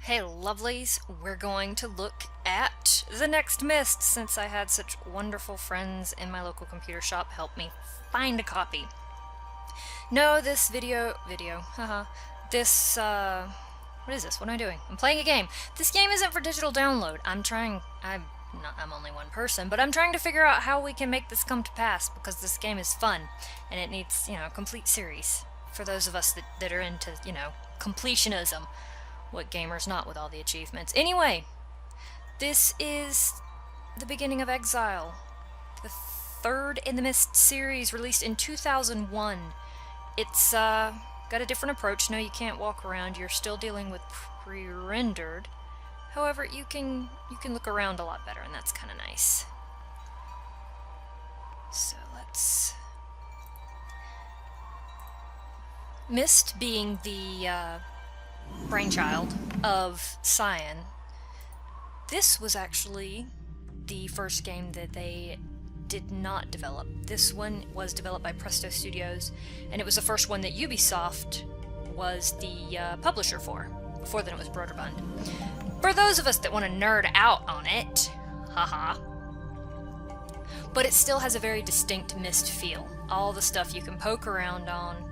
Hey lovelies, we're going to look at the next Myst since I had such wonderful friends in my local computer shop help me find a copy. No, this haha, this, what is this? What am I doing? I'm playing a game. This game isn't for digital download. I'm only one person, but I'm trying to figure out how we can make this come to pass because this game is fun and it needs, a complete series for those of us that are into, completionism. What gamer's not with all the achievements? Anyway, this is the beginning of Exile, the third in the Myst series, released in 2001. It's got a different approach. No, you can't walk around. You're still dealing with pre-rendered. However, you can look around a lot better, and that's kind of nice. So let's... Myst being the brainchild of Cyan, this was actually the first game that they did not develop. This one was developed by Presto Studios, and it was the first one that Ubisoft was the publisher for. Before then it was Broderbund. For those of us that want to nerd out on it, haha. But it still has a very distinct Myst feel. All the stuff you can poke around on,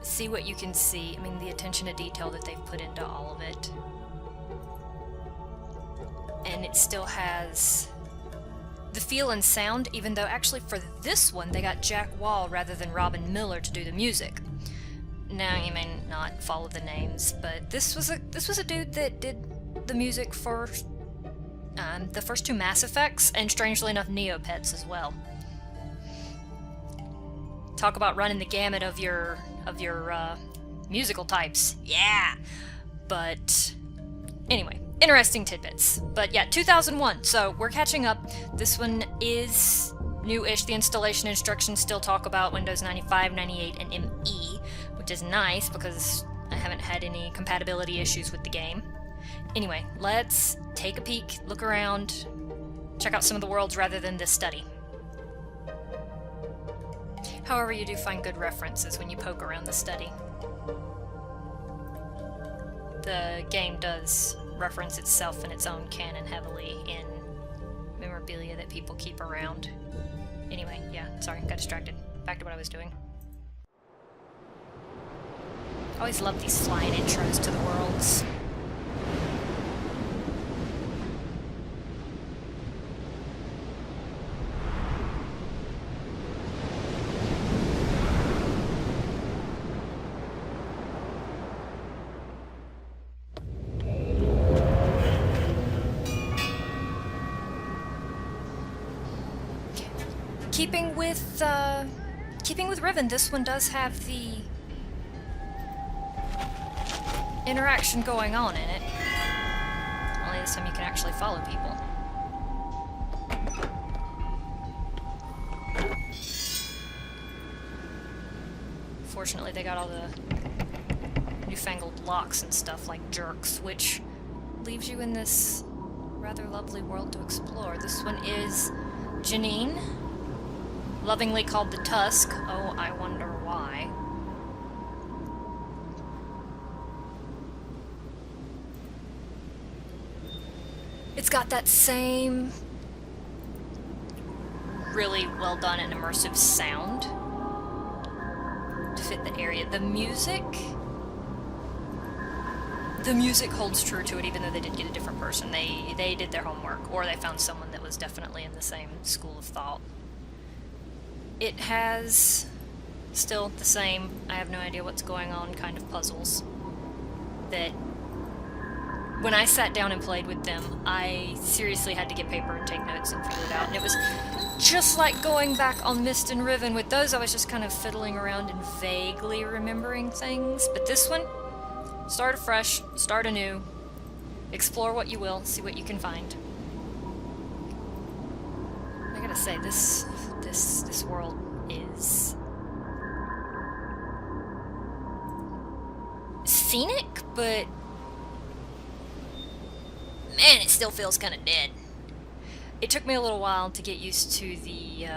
see what you can see. I mean, the attention to detail that they've put into all of it. And it still has the feel and sound, even though actually for this one they got Jack Wall rather than Robin Miller to do the music. Now, you may not follow the names, but this was a dude that did the music for the first two Mass Effects, and strangely enough Neopets as well. Talk about running the gamut of your musical types. Yeah! But anyway, interesting tidbits. But yeah, 2001, so we're catching up. This one is new-ish. The installation instructions still talk about Windows 95, 98, and ME, which is nice because I haven't had any compatibility issues with the game. Anyway, let's take a peek, look around, check out some of the worlds rather than this study. However, you do find good references when you poke around the study. The game does reference itself in its own canon heavily in memorabilia that people keep around. Anyway, yeah, sorry, got distracted. Back to what I was doing. I always love these flying intros to the worlds. Keeping with Riven, this one does have the interaction going on in it. Only this time you can actually follow people. Fortunately, they got all the newfangled locks and stuff like jerks, which leaves you in this rather lovely world to explore. This one is Janine, lovingly called the Tusk. Oh, I wonder why. It's got that same really well done and immersive sound to fit the area. The music holds true to it, even though they did get a different person. They did their homework, or they found someone that was definitely in the same school of thought. It has still the same, I have no idea what's going on, kind of puzzles that when I sat down and played with them, I seriously had to get paper and take notes and figure it out. And it was just like going back on Myst and Riven. With those, I was just kind of fiddling around and vaguely remembering things. But this one, start afresh, start anew, explore what you will, see what you can find. I gotta say, this world is scenic, but man, it still feels kind of dead. It took me a little while to get used to the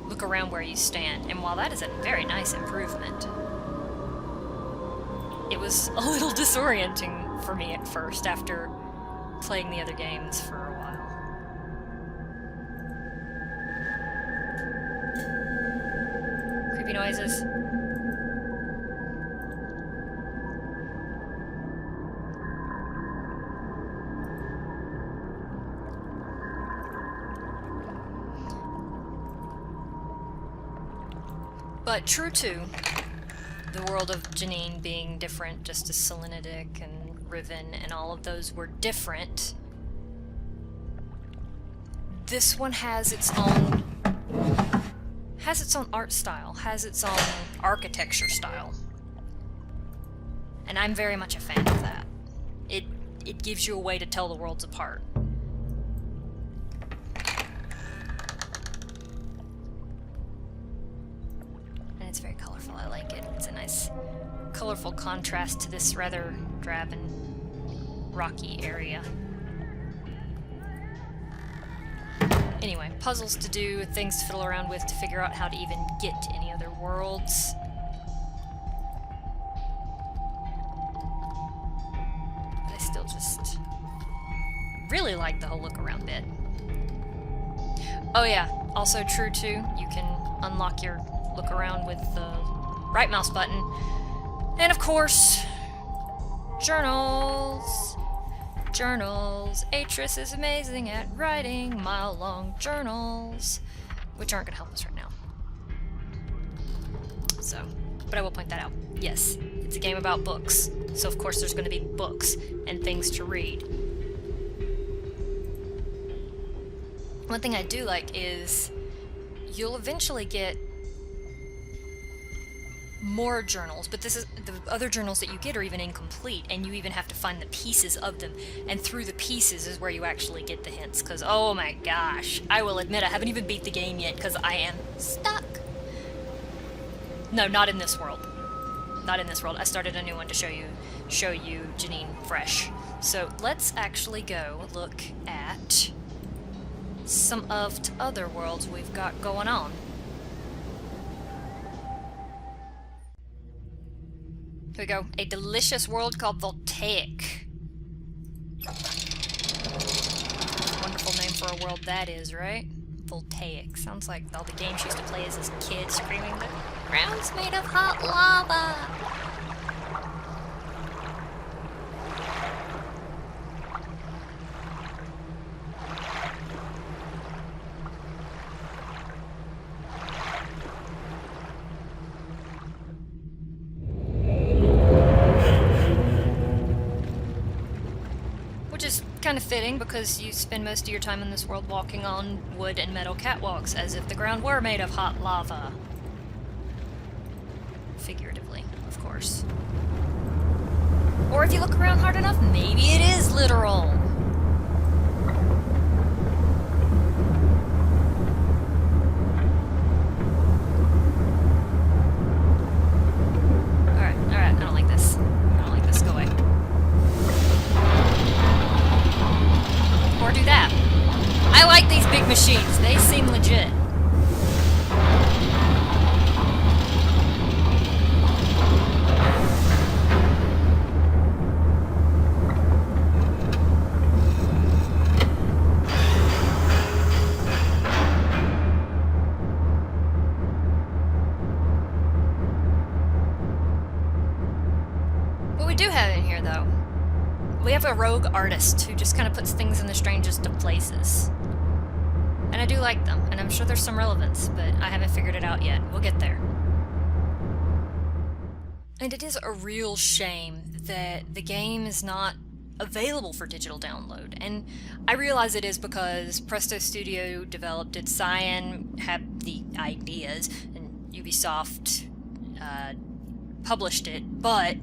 look around where you stand, and while that is a very nice improvement, it was a little disorienting for me at first after playing the other games for a while. Creepy noises. But true to the world of Janine being different, just as Selenidic and Riven and all of those were different, this one has its own art style, has its own architecture style. And I'm very much a fan of that. It gives you a way to tell the worlds apart. It's very colorful. I like it. It's a nice, colorful contrast to this rather drab and rocky area. Anyway, puzzles to do, things to fiddle around with to figure out how to even get to any other worlds. But I still just really like the whole look around bit. Oh yeah, also true too, you can unlock your look around with the right mouse button. And of course, journals. Journals. Atris is amazing at writing mile-long journals, which aren't going to help us right now. So, but I will point that out. Yes, it's a game about books, so of course there's going to be books and things to read. One thing I do like is you'll eventually get more journals, but this is the other journals that you get are even incomplete, and you even have to find the pieces of them, and through the pieces is where you actually get the hints, because oh my gosh, I will admit I haven't even beat the game yet because I am stuck. No, not in this world. Not in this world. I started a new one to show you Janine fresh. So let's actually go look at some of the other worlds we've got going on. Here we go. A delicious world called Voltaic. Wonderful name for a world that is, right? Voltaic. Sounds like all the games you used to play as a kid, screaming, "The ground's made of hot lava!" Kind of fitting, because you spend most of your time in this world walking on wood and metal catwalks, as if the ground were made of hot lava. Figuratively, of course. Or if you look around hard enough, maybe it is literal. Alright, I don't like this. I don't like this. Go away. Or do that. I like these big machines. They seem legit. What we do have in here, though, we have a rogue artist who just kind of puts things in the strangest of places. And I do like them, and I'm sure there's some relevance, but I haven't figured it out yet. We'll get there. And it is a real shame that the game is not available for digital download. And I realize it is because Presto Studio developed it, Cyan had the ideas, and Ubisoft published it, but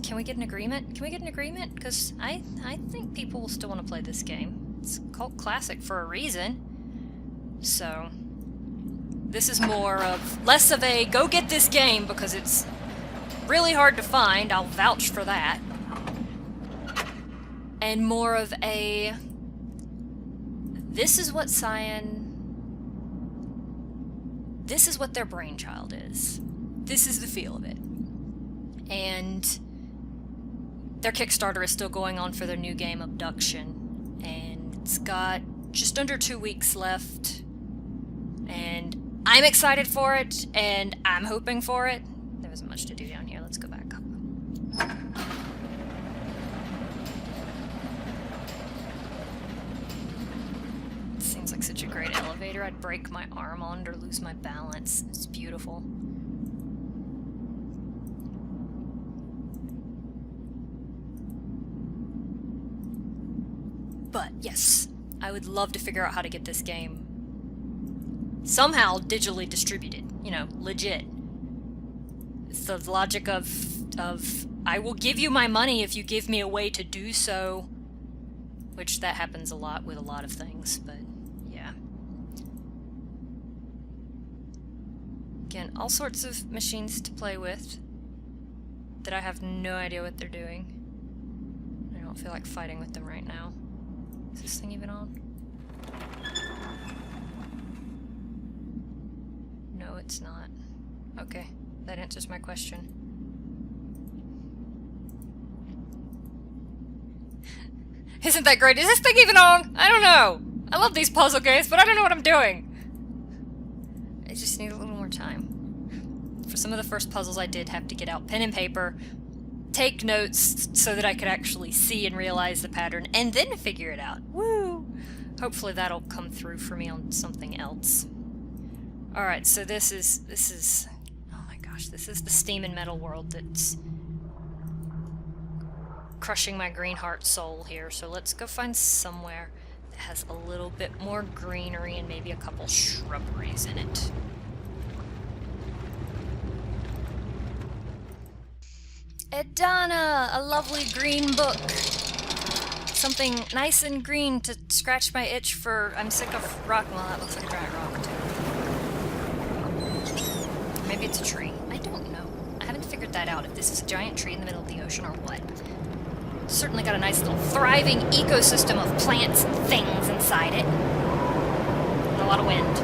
can we get an agreement? Can we get an agreement? Because I think people will still want to play this game. It's a cult classic for a reason. So this is less of a go get this game, because it's really hard to find. I'll vouch for that. And more of a this is what Cyan, this is what their brainchild is. This is the feel of it. and their Kickstarter is still going on for their new game, Obduction, and it's got just under 2 weeks left, and I'm excited for it, and I'm hoping for it. There wasn't much to do down here. Let's go back up. It seems like such a great elevator. I'd break my arm on it or lose my balance. It's beautiful. But yes, I would love to figure out how to get this game somehow digitally distributed, you know, legit. It's the logic of I will give you my money if you give me a way to do so, which that happens a lot with a lot of things, but yeah. Again, all sorts of machines to play with that I have no idea what they're doing. I don't feel like fighting with them right now. Is this thing even on? No, it's not. Okay, that answers my question. Isn't that great? Is this thing even on? I don't know. I love these puzzle games, but I don't know what I'm doing. I just need a little more time. For some of the first puzzles I did have to get out pen and paper, take notes so that I could actually see and realize the pattern, and then figure it out. Woo! Hopefully that'll come through for me on something else. Alright, so this is... Oh my gosh, this is the steam and metal world that's crushing my green heart soul here. So let's go find somewhere that has a little bit more greenery and maybe a couple shrubberies in it. Edana! A lovely green book. Something nice and green to scratch my itch for... I'm sick of rock. Well, that looks like a giant rock, too. Maybe it's a tree. I don't know. I haven't figured that out, if this is a giant tree in the middle of the ocean or what. It's certainly got a nice little thriving ecosystem of plants and things inside it. And a lot of wind.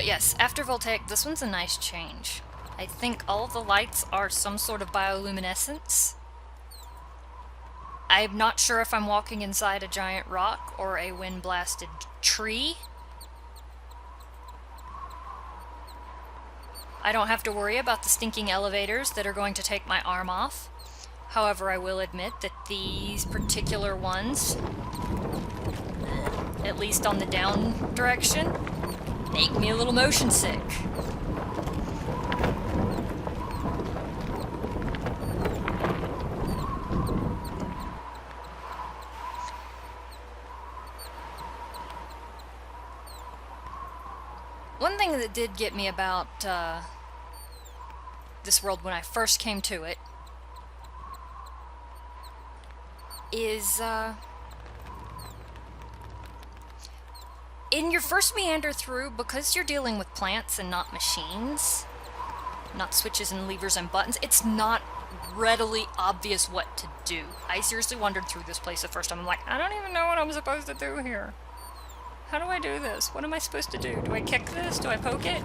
Yes, after Voltaic, this one's a nice change. I think all of the lights are some sort of bioluminescence. I'm not sure if I'm walking inside a giant rock or a wind-blasted tree. I don't have to worry about the stinking elevators that are going to take my arm off. However, I will admit that these particular ones, at least on the down direction, make me a little motion sick. One thing that did get me about this world when I first came to it is in your first meander through, because you're dealing with plants and not machines, not switches and levers and buttons, it's not readily obvious what to do. I seriously wandered through this place the first time. I'm like, I don't even know what I'm supposed to do here. How do I do this? What am I supposed to do? Do I kick this? Do I poke it?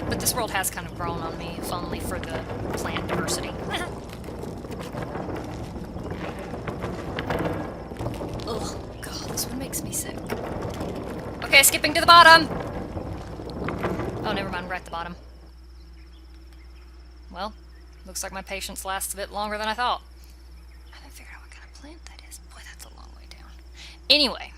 But this world has kind of grown on me, if only for the plant diversity. Ugh, God, this one makes me sick. Okay, skipping to the bottom! Oh, never mind, we're at the bottom. Well, looks like my patience lasts a bit longer than I thought. I haven't figured out what kind of plant that is. Boy, that's a long way down. Anyway.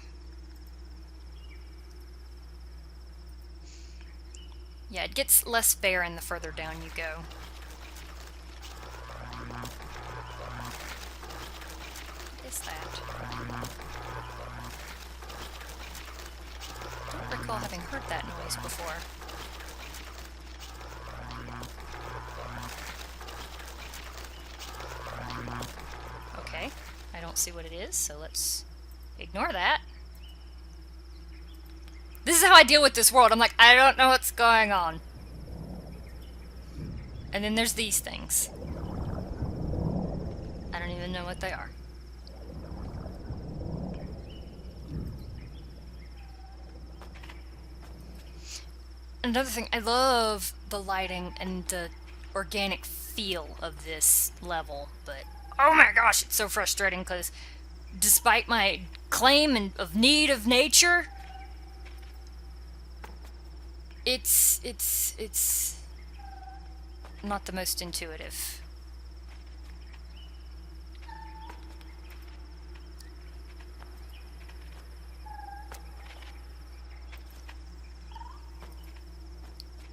Yeah, it gets less barren the further down you go. What is that? I don't recall having heard that noise before. Okay, I don't see what it is, so let's ignore that. This is how I deal with this world. I'm like, I don't know what's going on. And then there's these things. even know what they are. Another thing, I love the lighting and the organic feel of this level, but oh my gosh, it's so frustrating because despite my claim of need of nature, it's not the most intuitive.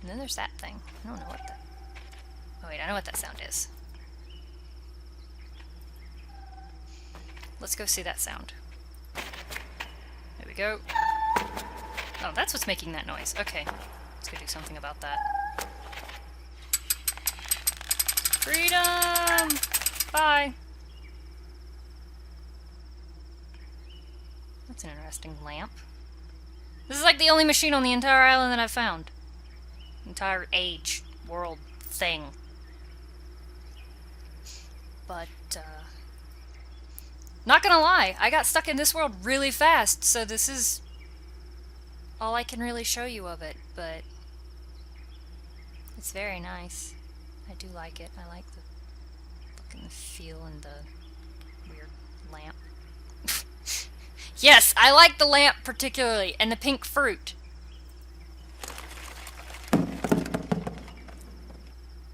And then there's that thing. I don't know what that... Oh wait, I know what that sound is. Let's go see that sound. There we go. Oh, that's what's making that noise. Okay, let's go do something about that. Freedom! Bye! That's an interesting lamp. This is like the only machine on the entire island that I've found. Entire age, world, thing. But, not gonna lie, I got stuck in this world really fast, so this is all I can really show you of it, but it's very nice. I do like it. I like the look and the feel and the weird lamp. Yes, I like the lamp particularly, and the pink fruit.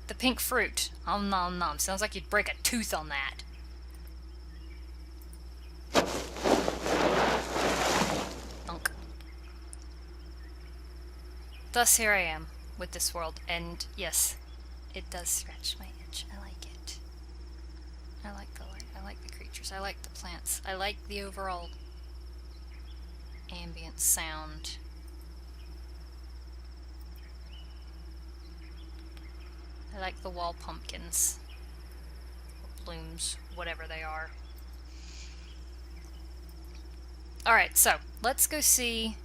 The pink fruit. Om nom nom. Sounds like you'd break a tooth on that. Thunk. Thus here I am with this world, and yes, it does scratch my itch. I like it. I like the light. I like the creatures. I like the plants. I like the overall ambient sound. I like the wall pumpkins, or blooms, whatever they are. Alright, so let's go see.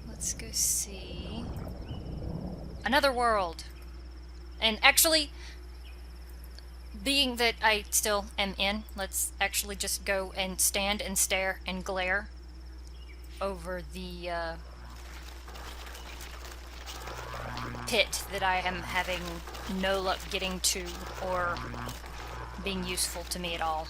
Let's go see another world. And actually, being that I still am in, let's actually just go and stand and stare and glare over the pit that I am having no luck getting to or being useful to me at all.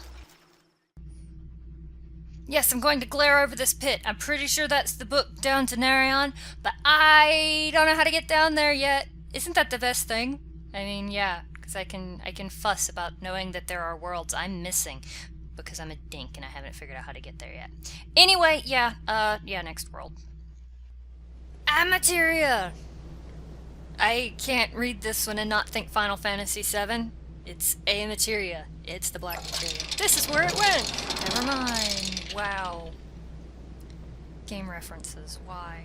Yes, I'm going to glare over this pit. I'm pretty sure that's the book down to Narion, but I don't know how to get down there yet. Isn't that the best thing? I mean, yeah, because I can fuss about knowing that there are worlds I'm missing because I'm a dink and I haven't figured out how to get there yet. Anyway, yeah, next world. Amateria! I can't read this one and not think Final Fantasy VII. It's Amateria. It's the black materia. This is where it went! Never mind. Wow. Game references. Why?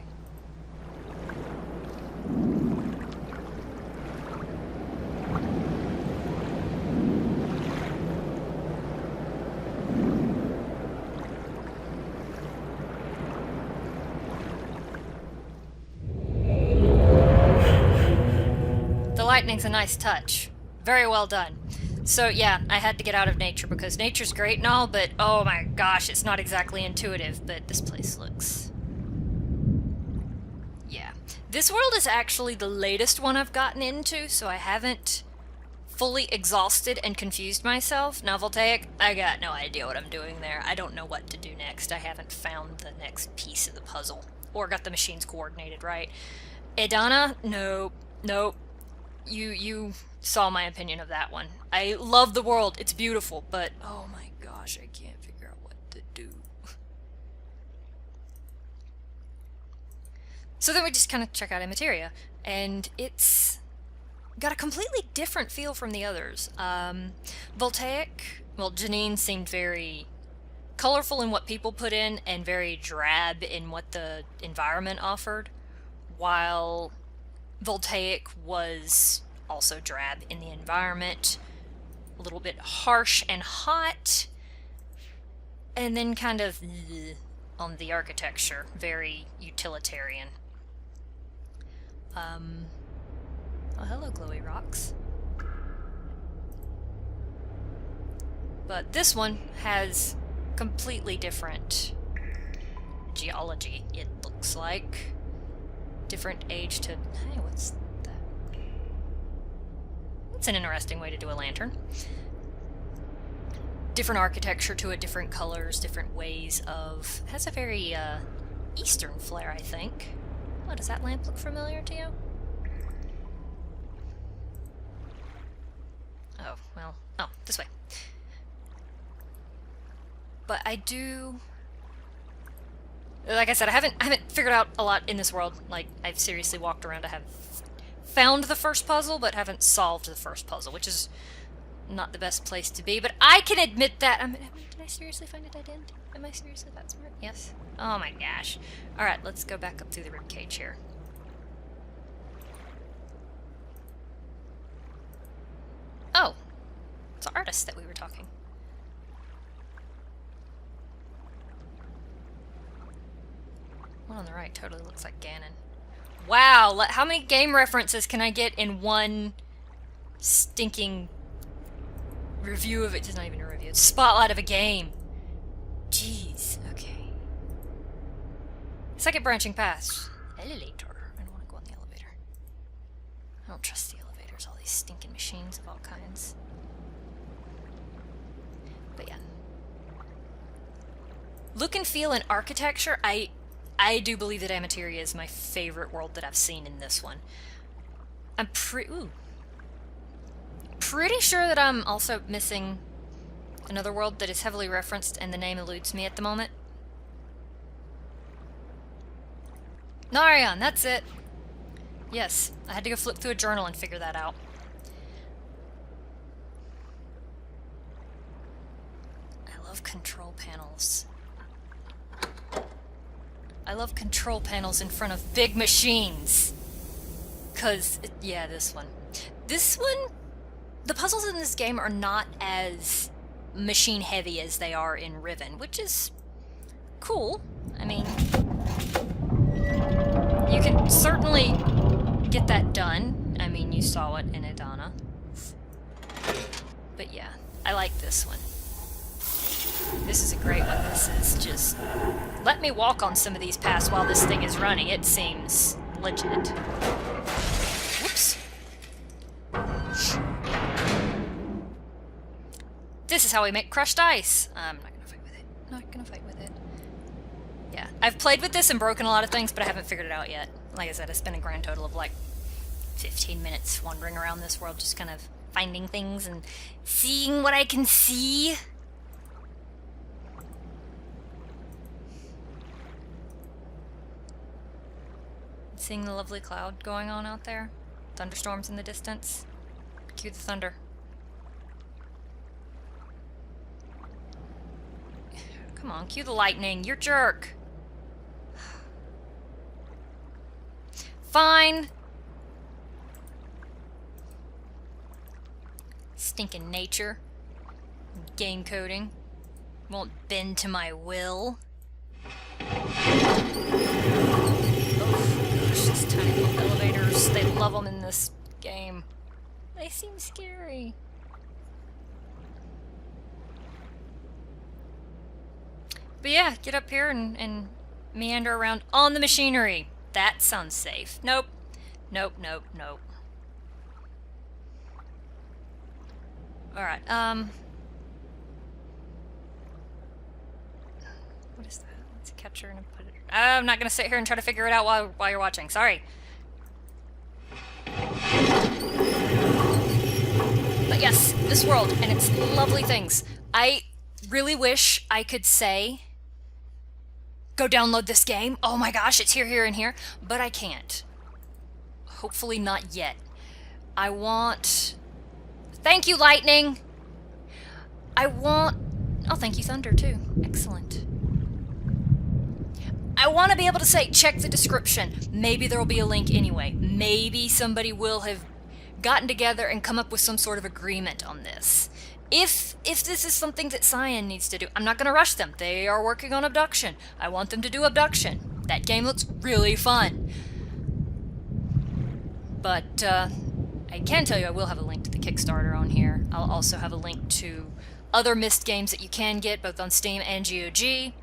The lightning's a nice touch. Very well done. So yeah, I had to get out of nature because nature's great and all, but oh my gosh, it's not exactly intuitive, but this place looks... Yeah. This world is actually the latest one I've gotten into, so I haven't fully exhausted and confused myself. Now, Voltaic, I got no idea what I'm doing there. I don't know what to do next. I haven't found the next piece of the puzzle. Or got the machines coordinated right. Edana? Nope. Nope. You saw my opinion of that one. I love the world. It's beautiful, but oh my gosh, I can't figure out what to do. So then we just kind of check out Amateria, and it's got a completely different feel from the others. Voltaic, well, Janine seemed very colorful in what people put in and very drab in what the environment offered, while Voltaic was also drab in the environment, a little bit harsh and hot, and then kind of on the architecture, very utilitarian. Oh, hello, glowy rocks. But this one has completely different geology, it looks like. Different age to... Hey, what's that? That's an interesting way to do a lantern. Different architecture to it, different colors, different ways of... It has a very Eastern flair, I think. Oh, does that lamp look familiar to you? Oh, well... Oh, this way. But I do... Like I said, I haven't figured out a lot in this world. Like, I've seriously walked around. I have found the first puzzle, but haven't solved the first puzzle, which is not the best place to be. But I can admit that. Did I seriously find it? I didn't. Am I seriously that smart? Yes. Oh my gosh. Alright, let's go back up through the ribcage here. Oh. It's the artist that we were talking. One on the right totally looks like Ganon. Wow, how many game references can I get in one stinking review of it? It's not even a review. It's spotlight of a game. Jeez, okay. Second branching path. Elevator. I don't want to go on the elevator. I don't trust the elevators, all these stinking machines of all kinds. But yeah. Look and feel and architecture, I do believe that Amateria is my favorite world that I've seen in this one. I'm pretty sure that I'm also missing another world that is heavily referenced and the name eludes me at the moment. Narion, that's it. Yes, I had to go flip through a journal and figure that out. I love control panels. I love control panels in front of big machines. Yeah, this one. This one, the puzzles in this game are not as machine heavy as they are in Riven, which is cool. I mean, you can certainly get that done. I mean, you saw it in Adana. But yeah, I like this one. This is a great one. This is just... Let me walk on some of these paths while this thing is running. It seems legit. Whoops. This is how we make crushed ice. I'm not gonna fight with it. Not gonna fight with it. Yeah, I've played with this and broken a lot of things, but I haven't figured it out yet. Like I said, I spent a grand total of like 15 minutes wandering around this world, just kind of finding things and seeing what I can see. Seeing the lovely cloud going on out there. Thunderstorms in the distance. Cue the thunder. Come on, cue the lightning. You're jerk. Fine. Stinking nature. Game coding. Won't bend to my will. These tiny little elevators, they love them in this game. They seem scary. But yeah, get up here and meander around on the machinery. That sounds safe. Nope. Nope, nope, nope. Alright, what is that? Let's capture and put it... I'm not gonna sit here and try to figure it out while you're watching. Sorry. But yes, this world and its lovely things. I really wish I could say, go download this game. Oh my gosh, it's here, here, and here. But I can't. Hopefully not yet. I want... Thank you, Lightning! Oh, thank you, Thunder, too. Excellent. I want to be able to say, check the description. Maybe there will be a link anyway. Maybe somebody will have gotten together and come up with some sort of agreement on this. If this is something that Cyan needs to do, I'm not going to rush them. They are working on Obduction. I want them to do Obduction. That game looks really fun. But, I can tell you I will have a link to the Kickstarter on here. I'll also have a link to other Myst games that you can get, both on Steam and GOG.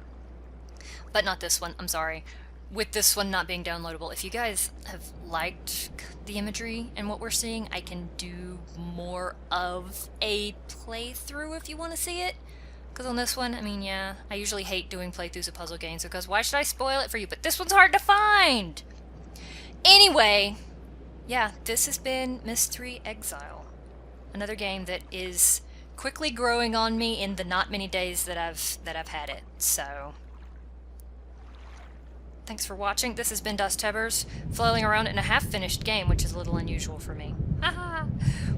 But not this one, I'm sorry. With this one not being downloadable, if you guys have liked the imagery and what we're seeing, I can do more of a playthrough if you want to see it. Because on this one, I mean, yeah, I usually hate doing playthroughs of puzzle games because why should I spoil it for you? But this one's hard to find! Anyway, yeah, this has been Myst 3 Exile. Another game that is quickly growing on me in the not many days that I've had it, so... Thanks for watching. This has been DasTebbers, flailing around in a half-finished game, which is a little unusual for me. Haha!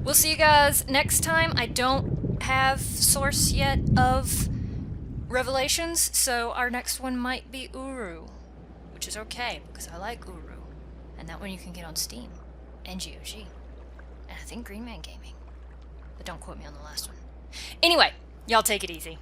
We'll see you guys next time. I don't have source yet of Revelations, so our next one might be Uru, which is okay, because I like Uru. And that one you can get on Steam, and GOG, and I think Green Man Gaming. But don't quote me on the last one. Anyway, y'all take it easy.